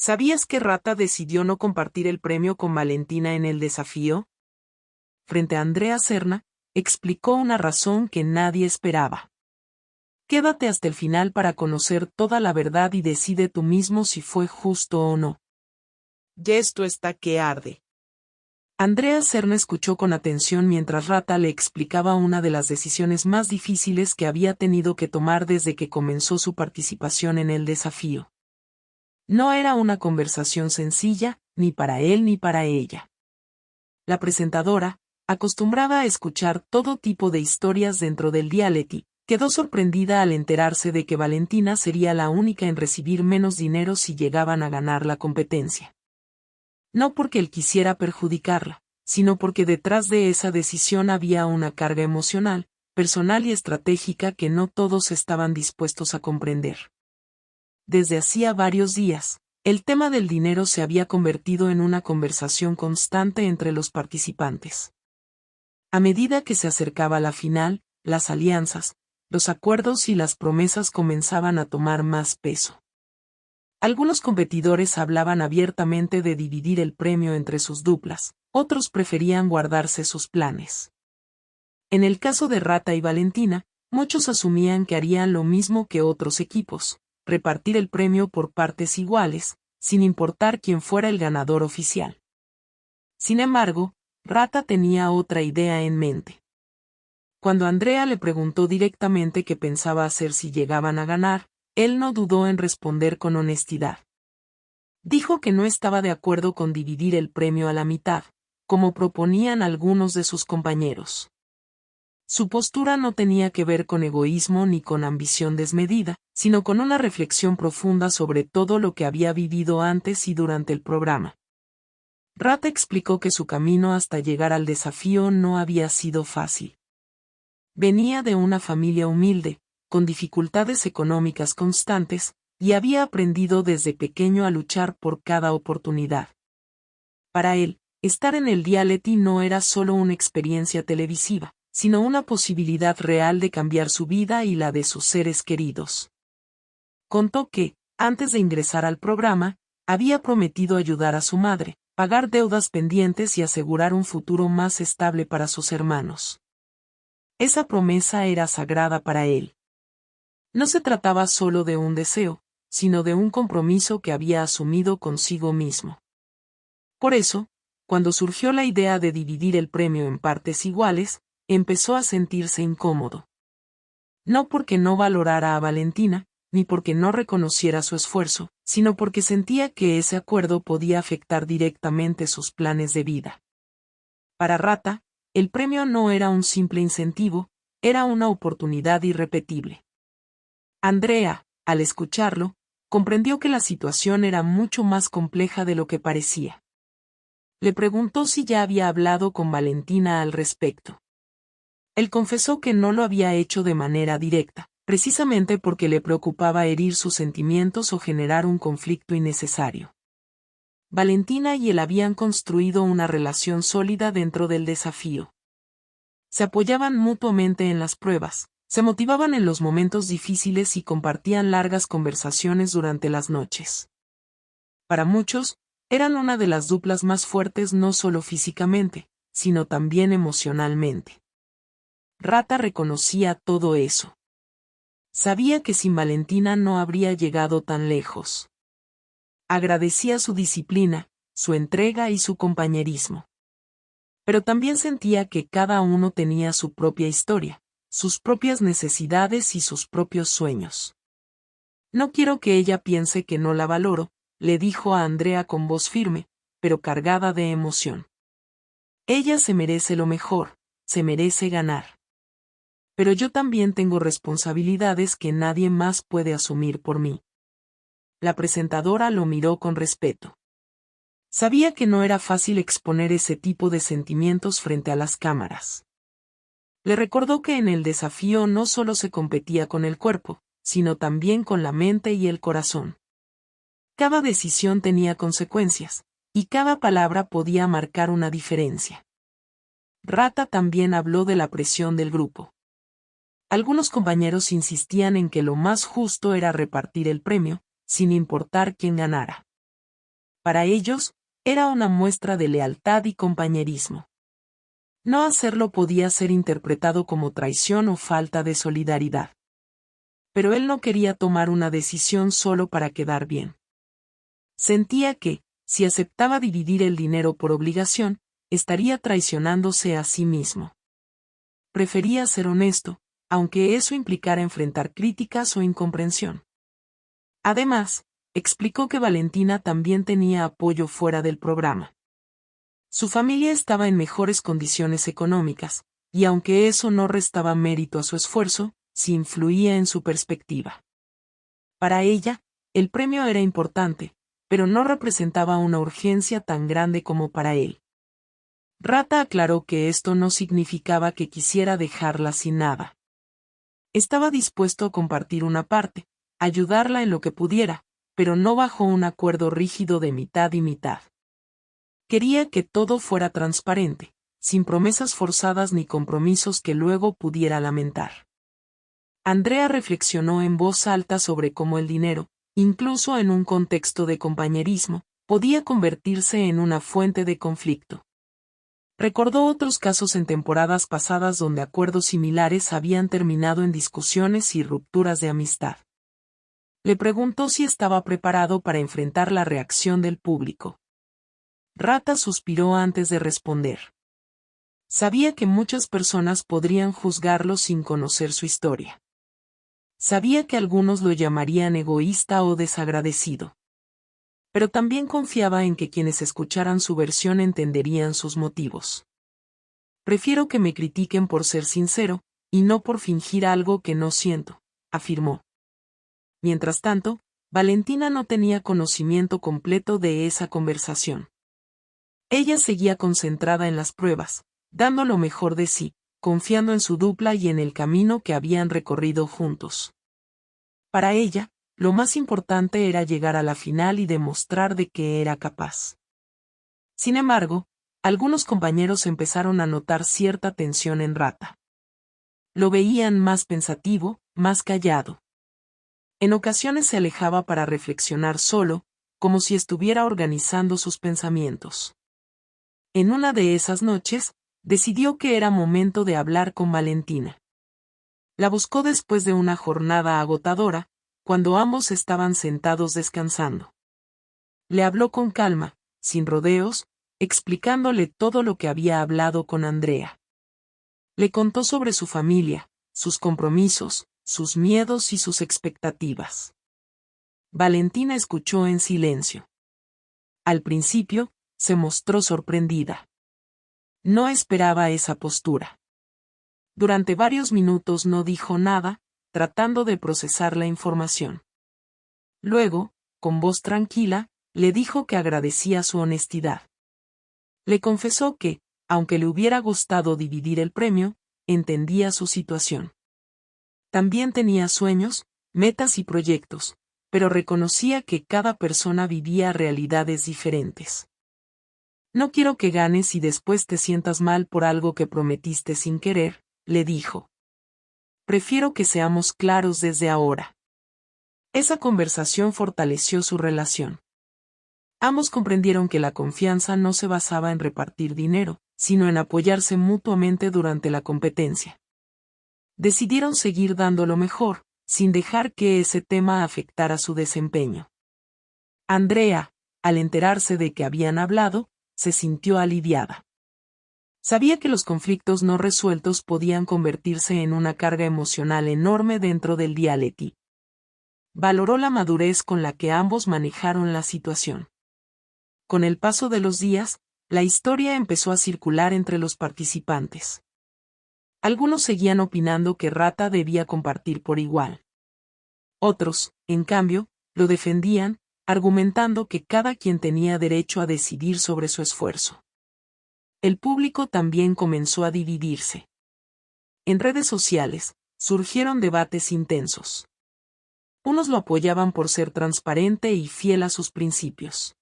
¿Sabías que Rata decidió no compartir el premio con Valentina en el desafío? Frente a Andrea Serna, explicó una razón que nadie esperaba. Quédate hasta el final para conocer toda la verdad y decide tú mismo si fue justo o no. Ya esto está que arde. Andrea Serna escuchó con atención mientras Rata le explicaba una de las decisiones más difíciles que había tenido que tomar desde que comenzó su participación en el desafío. No era una conversación sencilla, ni para él ni para ella. La presentadora, acostumbrada a escuchar todo tipo de historias dentro del reality, quedó sorprendida al enterarse de que Valentina sería la única en recibir menos dinero si llegaban a ganar la competencia. No porque él quisiera perjudicarla, sino porque detrás de esa decisión había una carga emocional, personal y estratégica que no todos estaban dispuestos a comprender. Desde hacía varios días, el tema del dinero se había convertido en una conversación constante entre los participantes. A medida que se acercaba la final, las alianzas, los acuerdos y las promesas comenzaban a tomar más peso. Algunos competidores hablaban abiertamente de dividir el premio entre sus duplas, otros preferían guardarse sus planes. En el caso de Rata y Valentina, muchos asumían que harían lo mismo que otros equipos, repartir el premio por partes iguales, sin importar quién fuera el ganador oficial. Sin embargo, Rata tenía otra idea en mente. Cuando Andrea le preguntó directamente qué pensaba hacer si llegaban a ganar, él no dudó en responder con honestidad. Dijo que no estaba de acuerdo con dividir el premio a la mitad, como proponían algunos de sus compañeros. Su postura no tenía que ver con egoísmo ni con ambición desmedida, sino con una reflexión profunda sobre todo lo que había vivido antes y durante el programa. Rata explicó que su camino hasta llegar al desafío no había sido fácil. Venía de una familia humilde, con dificultades económicas constantes, y había aprendido desde pequeño a luchar por cada oportunidad. Para él, estar en el reality no era solo una experiencia televisiva, sino una posibilidad real de cambiar su vida y la de sus seres queridos. Contó que, antes de ingresar al programa, había prometido ayudar a su madre, pagar deudas pendientes y asegurar un futuro más estable para sus hermanos. Esa promesa era sagrada para él. No se trataba solo de un deseo, sino de un compromiso que había asumido consigo mismo. Por eso, cuando surgió la idea de dividir el premio en partes iguales, empezó a sentirse incómodo. No porque no valorara a Valentina, ni porque no reconociera su esfuerzo, sino porque sentía que ese acuerdo podía afectar directamente sus planes de vida. Para Rata, el premio no era un simple incentivo, era una oportunidad irrepetible. Andrea, al escucharlo, comprendió que la situación era mucho más compleja de lo que parecía. Le preguntó si ya había hablado con Valentina al respecto. Él confesó que no lo había hecho de manera directa, precisamente porque le preocupaba herir sus sentimientos o generar un conflicto innecesario. Valentina y él habían construido una relación sólida dentro del desafío. Se apoyaban mutuamente en las pruebas, se motivaban en los momentos difíciles y compartían largas conversaciones durante las noches. Para muchos, eran una de las duplas más fuertes no solo físicamente, sino también emocionalmente. Rata reconocía todo eso. Sabía que sin Valentina no habría llegado tan lejos. Agradecía su disciplina, su entrega y su compañerismo. Pero también sentía que cada uno tenía su propia historia, sus propias necesidades y sus propios sueños. No quiero que ella piense que no la valoro, le dijo a Andrea con voz firme, pero cargada de emoción. Ella se merece lo mejor, se merece ganar. Pero yo también tengo responsabilidades que nadie más puede asumir por mí. La presentadora lo miró con respeto. Sabía que no era fácil exponer ese tipo de sentimientos frente a las cámaras. Le recordó que en el desafío no solo se competía con el cuerpo, sino también con la mente y el corazón. Cada decisión tenía consecuencias, y cada palabra podía marcar una diferencia. Rata también habló de la presión del grupo. Algunos compañeros insistían en que lo más justo era repartir el premio, sin importar quién ganara. Para ellos, era una muestra de lealtad y compañerismo. No hacerlo podía ser interpretado como traición o falta de solidaridad. Pero él no quería tomar una decisión solo para quedar bien. Sentía que, si aceptaba dividir el dinero por obligación, estaría traicionándose a sí mismo. Prefería ser honesto, aunque eso implicara enfrentar críticas o incomprensión. Además, explicó que Valentina también tenía apoyo fuera del programa. Su familia estaba en mejores condiciones económicas, y aunque eso no restaba mérito a su esfuerzo, sí influía en su perspectiva. Para ella, el premio era importante, pero no representaba una urgencia tan grande como para él. Rata aclaró que esto no significaba que quisiera dejarla sin nada. Estaba dispuesto a compartir una parte, ayudarla en lo que pudiera, pero no bajo un acuerdo rígido de mitad y mitad. Quería que todo fuera transparente, sin promesas forzadas ni compromisos que luego pudiera lamentar. Andrea reflexionó en voz alta sobre cómo el dinero, incluso en un contexto de compañerismo, podía convertirse en una fuente de conflicto. Recordó otros casos en temporadas pasadas donde acuerdos similares habían terminado en discusiones y rupturas de amistad. Le preguntó si estaba preparado para enfrentar la reacción del público. Rata suspiró antes de responder. Sabía que muchas personas podrían juzgarlo sin conocer su historia. Sabía que algunos lo llamarían egoísta o desagradecido. Pero también confiaba en que quienes escucharan su versión entenderían sus motivos. Prefiero que me critiquen por ser sincero, y no por fingir algo que no siento, afirmó. Mientras tanto, Valentina no tenía conocimiento completo de esa conversación. Ella seguía concentrada en las pruebas, dando lo mejor de sí, confiando en su dupla y en el camino que habían recorrido juntos. Para ella, lo más importante era llegar a la final y demostrar de que era capaz. Sin embargo, algunos compañeros empezaron a notar cierta tensión en Rata. Lo veían más pensativo, más callado. En ocasiones se alejaba para reflexionar solo, como si estuviera organizando sus pensamientos. En una de esas noches, decidió que era momento de hablar con Valentina. La buscó después de una jornada agotadora, cuando ambos estaban sentados descansando. Le habló con calma, sin rodeos, explicándole todo lo que había hablado con Andrea. Le contó sobre su familia, sus compromisos, sus miedos y sus expectativas. Valentina escuchó en silencio. Al principio, se mostró sorprendida. No esperaba esa postura. Durante varios minutos no dijo nada, tratando de procesar la información. Luego, con voz tranquila, le dijo que agradecía su honestidad. Le confesó que, aunque le hubiera gustado dividir el premio, entendía su situación. También tenía sueños, metas y proyectos, pero reconocía que cada persona vivía realidades diferentes. No quiero que ganes y después te sientas mal por algo que prometiste sin querer, le dijo. Prefiero que seamos claros desde ahora. Esa conversación fortaleció su relación. Ambos comprendieron que la confianza no se basaba en repartir dinero, sino en apoyarse mutuamente durante la competencia. Decidieron seguir dando lo mejor, sin dejar que ese tema afectara su desempeño. Andrea, al enterarse de que habían hablado, se sintió aliviada. Sabía que los conflictos no resueltos podían convertirse en una carga emocional enorme dentro del reality. Valoró la madurez con la que ambos manejaron la situación. Con el paso de los días, la historia empezó a circular entre los participantes. Algunos seguían opinando que Rata debía compartir por igual. Otros, en cambio, lo defendían, argumentando que cada quien tenía derecho a decidir sobre su esfuerzo. El público también comenzó a dividirse. En redes sociales, surgieron debates intensos. Unos lo apoyaban por ser transparente y fiel a sus principios.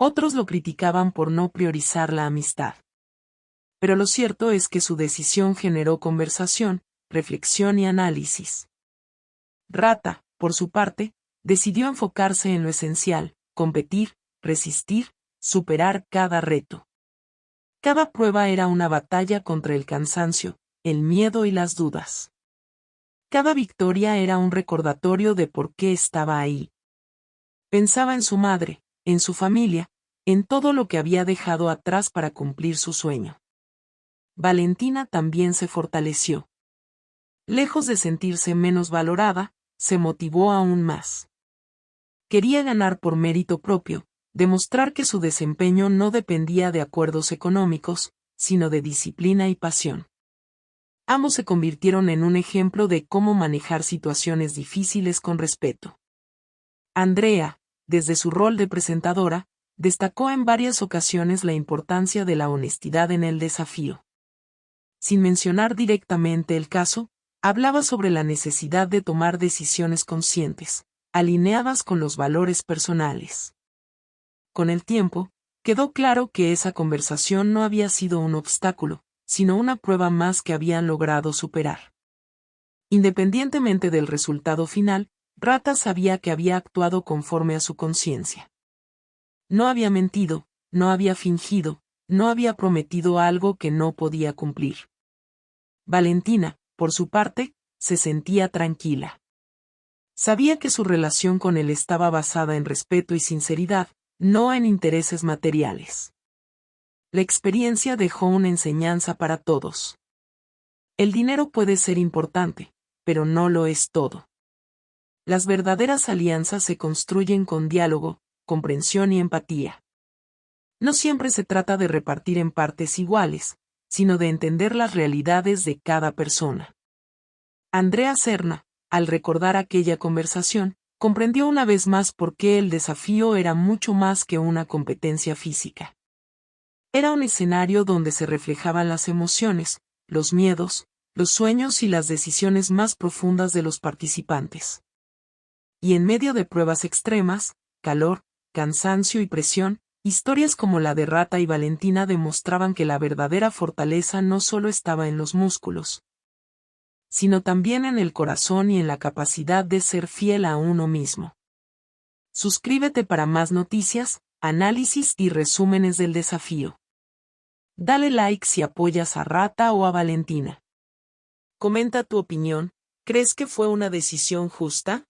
Otros lo criticaban por no priorizar la amistad. Pero lo cierto es que su decisión generó conversación, reflexión y análisis. Rata, por su parte, decidió enfocarse en lo esencial, competir, resistir, superar cada reto. Cada prueba era una batalla contra el cansancio, el miedo y las dudas. Cada victoria era un recordatorio de por qué estaba ahí. Pensaba en su madre, en su familia, en todo lo que había dejado atrás para cumplir su sueño. Valentina también se fortaleció. Lejos de sentirse menos valorada, se motivó aún más. Quería ganar por mérito propio, demostrar que su desempeño no dependía de acuerdos económicos, sino de disciplina y pasión. Ambos se convirtieron en un ejemplo de cómo manejar situaciones difíciles con respeto. Andrea, desde su rol de presentadora, destacó en varias ocasiones la importancia de la honestidad en el desafío. Sin mencionar directamente el caso, hablaba sobre la necesidad de tomar decisiones conscientes, alineadas con los valores personales. Con el tiempo, quedó claro que esa conversación no había sido un obstáculo, sino una prueba más que habían logrado superar. Independientemente del resultado final, Rata sabía que había actuado conforme a su conciencia. No había mentido, no había fingido, no había prometido algo que no podía cumplir. Valentina, por su parte, se sentía tranquila. Sabía que su relación con él estaba basada en respeto y sinceridad, no en intereses materiales. La experiencia dejó una enseñanza para todos. El dinero puede ser importante, pero no lo es todo. Las verdaderas alianzas se construyen con diálogo, comprensión y empatía. No siempre se trata de repartir en partes iguales, sino de entender las realidades de cada persona. Andrea Serna, al recordar aquella conversación, comprendió una vez más por qué el desafío era mucho más que una competencia física. Era un escenario donde se reflejaban las emociones, los miedos, los sueños y las decisiones más profundas de los participantes. Y en medio de pruebas extremas, calor, cansancio y presión, historias como la de Rata y Valentina demostraban que la verdadera fortaleza no solo estaba en los músculos, sino también en el corazón y en la capacidad de ser fiel a uno mismo. Suscríbete para más noticias, análisis y resúmenes del desafío. Dale like si apoyas a Rata o a Valentina. Comenta tu opinión, ¿crees que fue una decisión justa?